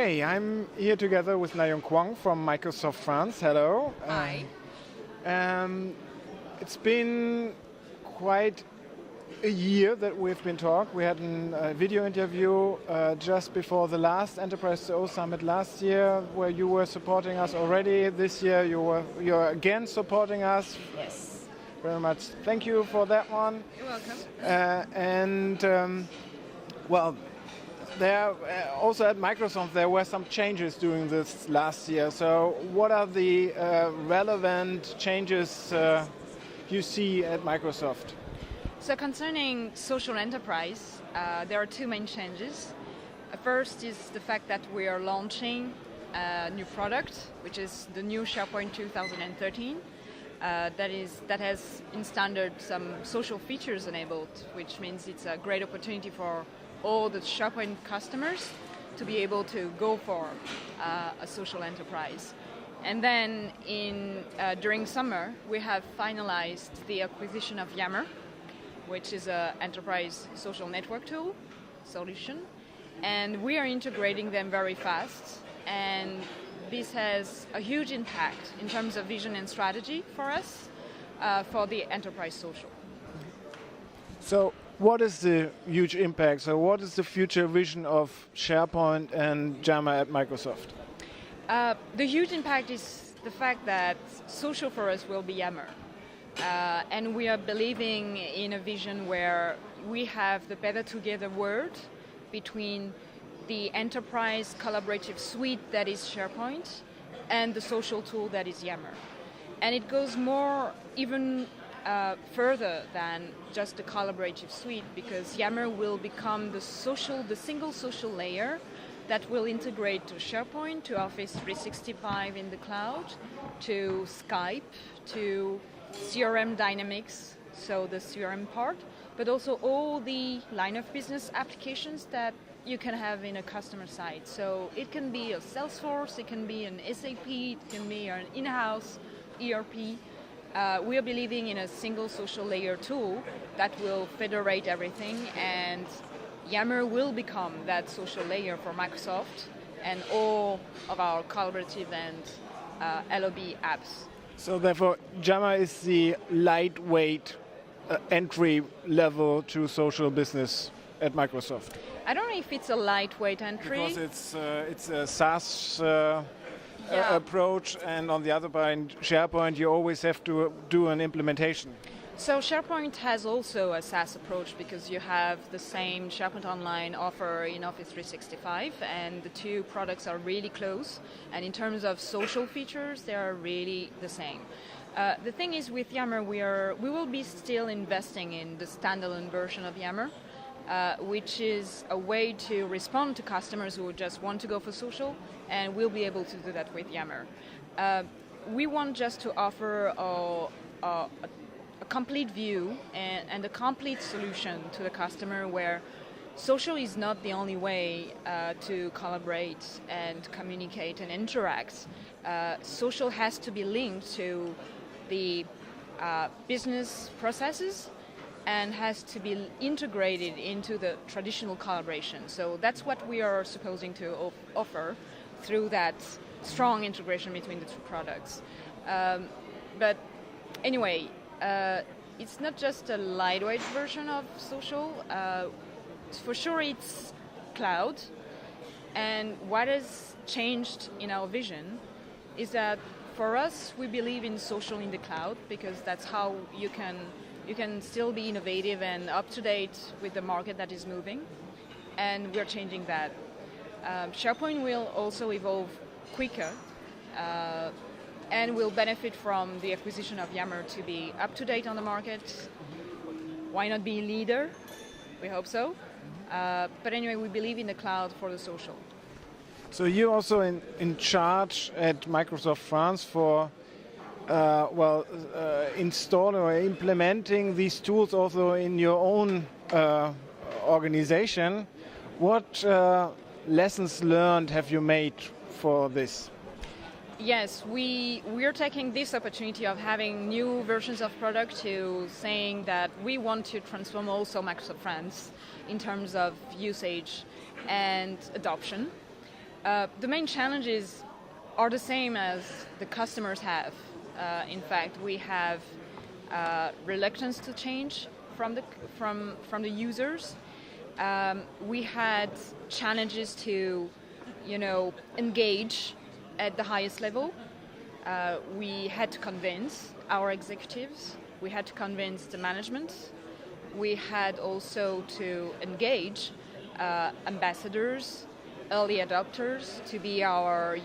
Okay, I'm here together with Kwon from Microsoft France. Hello. Hi. It's been quite a year that we've been talking. We had a video interview just before the last Enterprise CO Summit last year, where you were supporting us already. This year you're again supporting us. Yes. Very much. Thank you for that one. You're welcome. Well, there also at Microsoft there were some changes during this last year. So what are the relevant changes you see at Microsoft? So concerning social enterprise, there are two main changes. First is the fact that we are launching a new product, which is the new SharePoint 2013. That has in standard some social features enabled, which means it's a great opportunity for all the SharePoint customers to be able to go for a social enterprise. And then during summer, we have finalized the acquisition of Yammer, which is an enterprise social network tool solution. And we are integrating them very fast. And this has a huge impact in terms of vision and strategy for us for the enterprise social. So what is the huge impact? So what is the future vision of SharePoint and Yammer at Microsoft? The huge impact is the fact that social for us will be Yammer. And we are believing in a vision where we have the better together word between the enterprise collaborative suite that is SharePoint and the social tool that is Yammer. And it goes more even further than just the collaborative suite, because Yammer will become the single social layer that will integrate to SharePoint, to Office 365 in the cloud, to Skype, to CRM Dynamics, so the CRM part, but also all the line of business applications that you can have in a customer side. So it can be a Salesforce, it can be an SAP, it can be an in-house ERP. We are believing in a single social layer tool that will federate everything, and Yammer will become that social layer for Microsoft and all of our collaborative and LOB apps. So therefore, Yammer is the lightweight entry level to social business at Microsoft. I don't know if it's a lightweight entry. Because it's a SaaS approach, and on the other hand, SharePoint, you always have to do an implementation. So SharePoint has also a SaaS approach because you have the same SharePoint Online offer in Office 365, and the two products are really close. And in terms of social features, they are really the same. The thing is, with Yammer, we will be still investing in the standalone version of Yammer, which is a way to respond to customers who just want to go for social, and we'll be able to do that with Yammer. We want just to offer a complete view and a complete solution to the customer, where social is not the only way to collaborate and communicate and interact. Social has to be linked to the business processes and has to be integrated into the traditional collaboration. So that's what we are supposing to offer through that strong integration between the two products. But anyway, it's not just a lightweight version of social. For sure it's cloud. And what has changed in our vision is that for us, we believe in social in the cloud, because that's how you can still be innovative and up to date with the market that is moving. And we're changing that. SharePoint will also evolve quicker and will benefit from the acquisition of Yammer to be up to date on the market. Why not be leader? We hope so. But anyway, we believe in the cloud for the social. So you're also in charge at Microsoft France for installing or implementing these tools also in your own organization. What lessons learned have you made for this? Yes, we are taking this opportunity of having new versions of product to saying that we want to transform also Microsoft France in terms of usage and adoption. The main challenges are the same as the customers have. In fact, we have reluctance to change from the users. We had challenges to, engage at the highest level. We had to convince our executives. We had to convince the management. We had also to engage ambassadors, early adopters, to be our,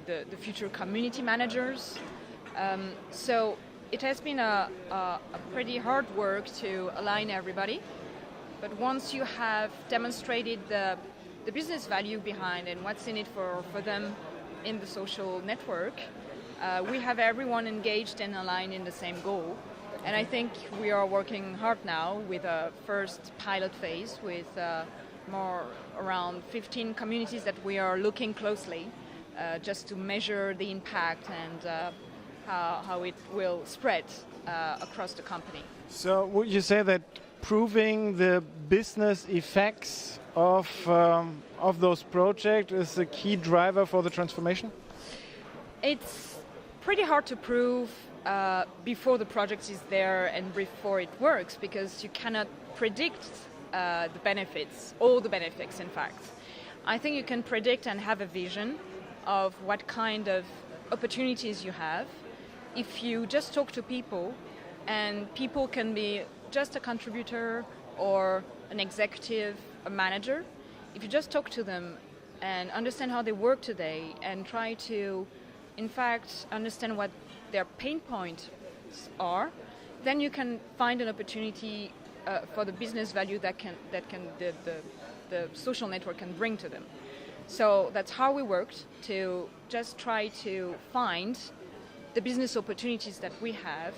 the future community managers. So it has been a pretty hard work to align everybody. But once you have demonstrated the business value behind and what's in it for them in the social network, we have everyone engaged and aligned in the same goal. And I think we are working hard now with a first pilot phase with more around 15 communities that we are looking closely just to measure the impact and how it will spread across the company. So would you say that proving the business effects of those projects is a key driver for the transformation? It's pretty hard to prove before the project is there and before it works, because you cannot predict the benefits, all the benefits in fact. I think you can predict and have a vision of what kind of opportunities you have if you just talk to people, and people can be just a contributor or an executive, a manager. If you just talk to them and understand how they work today and try to, in fact, understand what their pain points are, then you can find an opportunity for the business value that the social network can bring to them. So that's how we worked, to just try to find the business opportunities that we have,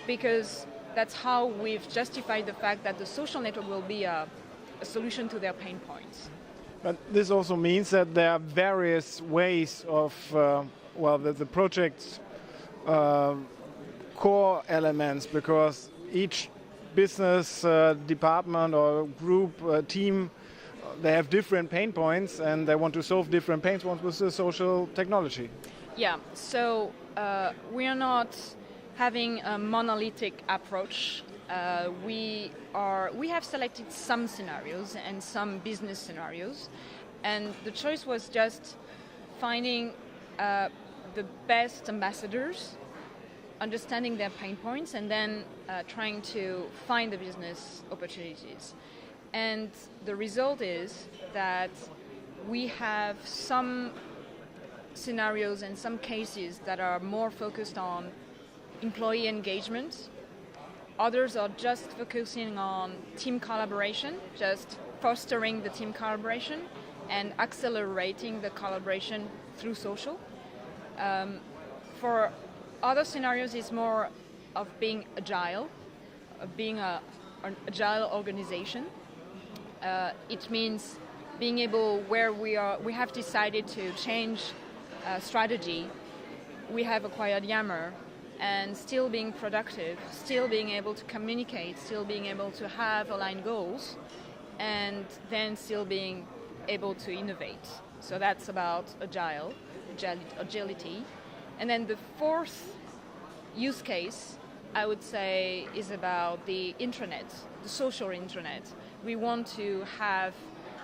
because that's how we've justified the fact that the social network will be a solution to their pain points. But this also means that there are various ways of, the project's core elements, because each business department or group, team, they have different pain points and they want to solve different pain points with the social technology. Yeah, so we are not having a monolithic approach. We have selected some scenarios and some business scenarios, and the choice was just finding the best ambassadors, understanding their pain points, and then trying to find the business opportunities. And the result is that we have some scenarios and some cases that are more focused on employee engagement. Others are just focusing on team collaboration, just fostering the team collaboration and accelerating the collaboration through social. For other scenarios, it's more of being agile, of being an agile organization. It means being able, where we have decided to change strategy, we have acquired Yammer, and still being productive, still being able to communicate, still being able to have aligned goals, and then still being able to innovate. So that's about agility. And then the fourth use case, I would say, is about the intranet, the social intranet. We want to have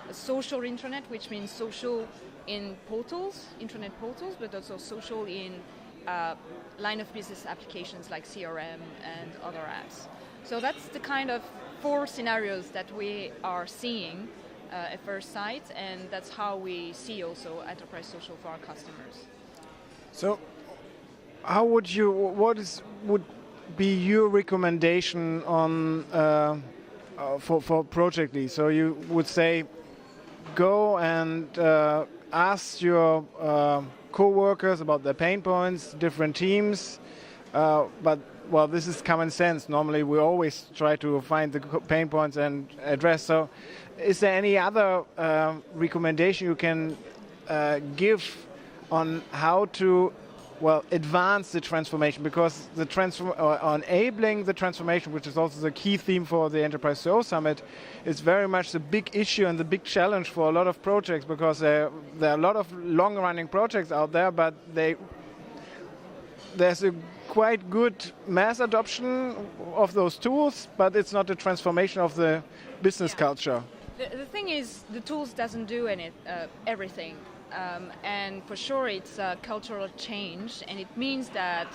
a social intranet, which means social in portals, intranet portals, but also social in line of business applications like CRM and other apps. So that's the kind of 4 scenarios that we are seeing at first sight, and that's how we see also enterprise social for our customers. So, what would be your recommendation on for project leads? So you would say, go and ask your co-workers about their pain points, different teams, but this is common sense. Normally we always try to find the pain points and address. So is there any other recommendation you can give on how to advance the transformation, because the enabling the transformation, which is also the key theme for the Enterprise CO Summit, is very much the big issue and the big challenge for a lot of projects, because there are a lot of long-running projects out there, but there's a quite good mass adoption of those tools, but it's not a transformation of the business culture. The thing is, the tools doesn't do everything. And for sure it's a cultural change, and it means that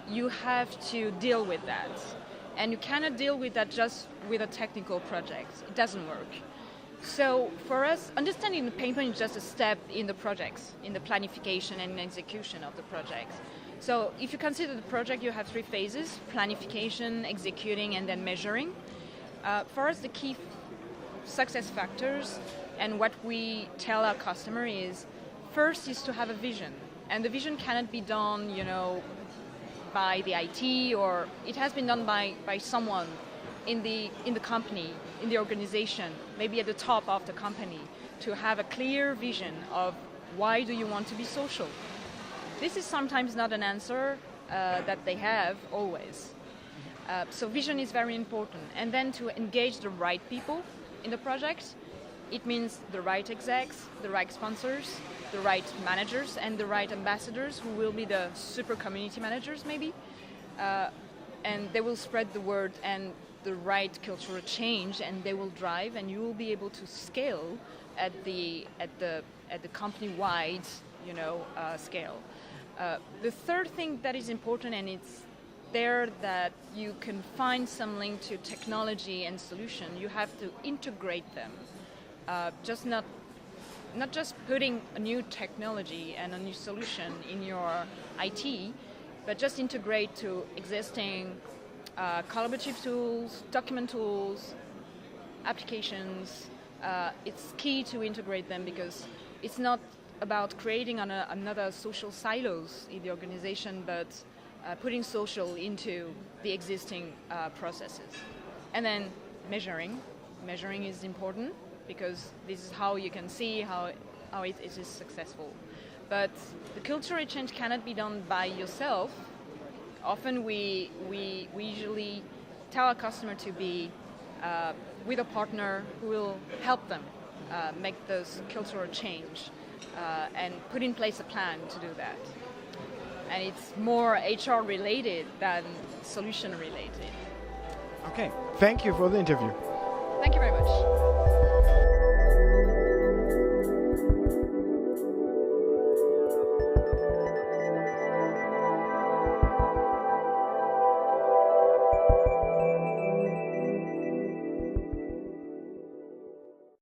you have to deal with that. And you cannot deal with that just with a technical project. It doesn't work. So for us, understanding the pain point is just a step in the projects, in the planification and execution of the projects. So if you consider the project, you have 3 phases: planification, executing, and then measuring. For us, the key success factors and what we tell our customer is, first is to have a vision. And the vision cannot be done, by the IT, or it has been done by someone in the company, in the organization, maybe at the top of the company, to have a clear vision of why do you want to be social. This is sometimes not an answer that they have always. So vision is very important. And then to engage the right people in the project, it means the right execs, the right sponsors, the right managers, and the right ambassadors, who will be the super community managers maybe. And they will spread the word and the right cultural change, and they will drive, and you will be able to scale at the company-wide scale. The third thing that is important, and it's there that you can find some link to technology and solution, you have to integrate them. Not just putting a new technology and a new solution in your IT, but just integrate to existing collaborative tools, document tools, applications. It's key to integrate them, because it's not about creating another social silos in the organization, but putting social into the existing processes. And then measuring. Measuring is important, because this is how you can see how it is successful. But the cultural change cannot be done by yourself. Often we usually tell our customer to be with a partner who will help them make this cultural change and put in place a plan to do that. And it's more HR related than solution related. Okay, thank you for the interview. Thank you very much.